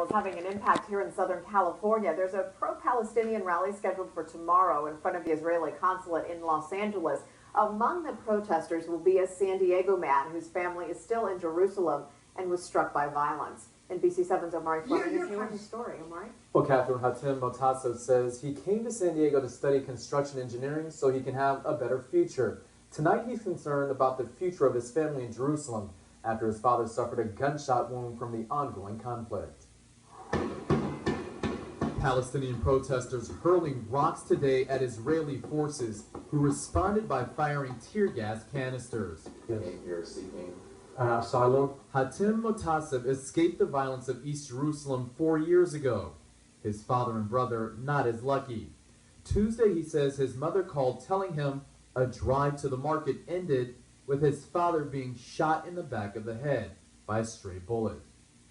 is having an impact here in Southern California. There's a pro-Palestinian rally scheduled for tomorrow in front of the Israeli consulate in Los Angeles. Among the protesters will be a San Diego man whose family is still in Jerusalem and was struck by violence. NBC7's Omari Fleming is here with the story. Omari? Well, Catherine, Hatem Motassab says he came to San Diego to study construction engineering so he can have a better future. Tonight he's concerned about the future of his family in Jerusalem after his father suffered a gunshot wound from the ongoing conflict. Palestinian protesters hurling rocks today at Israeli forces who responded by firing tear gas canisters. Yes. You're seeking asylum. Hatem Motassab escaped the violence of East Jerusalem 4 years ago. His father and brother not as lucky. Tuesday, he says his mother called telling him a drive to the market ended with his father being shot in the back of the head by a stray bullet.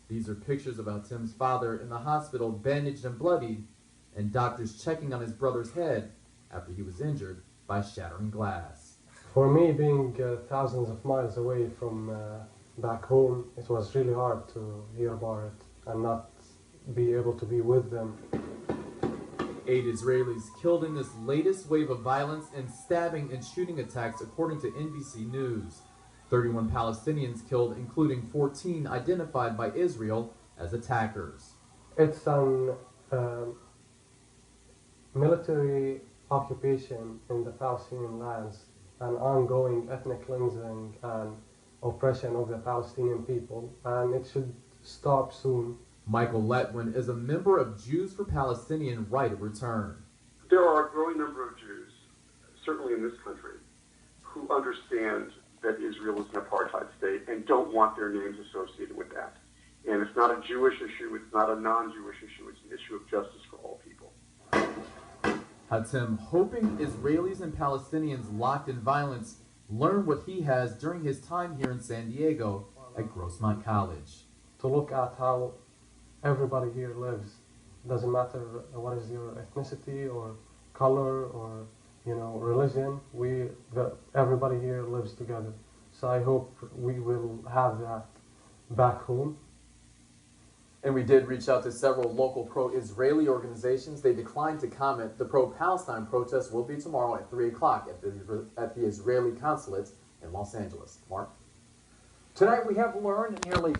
These are pictures of Hatem's father in the hospital, bandaged and bloodied, and doctors checking on his brother's head after he was injured by shattering glass. For me, being thousands of miles away from back home, it was really hard to hear about it and not be able to be with them. 8 Israelis killed in this latest wave of violence and stabbing and shooting attacks, according to NBC News. 31 Palestinians killed, including 14 identified by Israel as attackers. It's an military occupation in the Palestinian lands, an ongoing ethnic cleansing and oppression of the Palestinian people, and it should stop soon. Michael Letwin is a member of Jews for Palestinian Right of Return. There are a growing number of Jews, certainly in this country, who understand that Israel is an apartheid state and don't want their names associated with that. And it's not a Jewish issue, it's not a non-Jewish issue, it's an issue of justice for all people. Hatem hoping Israelis and Palestinians locked in violence learn what he has during his time here in San Diego at Grossmont College. To look at how everybody here lives. Doesn't matter what is your ethnicity or color or religion. Everybody here lives together. So I hope we will have that back home. And we did reach out to several local pro-Israeli organizations. They declined to comment. The pro-Palestine protest will be tomorrow at 3 o'clock at the Israeli consulate in Los Angeles. Mark? Tonight we have learned nearly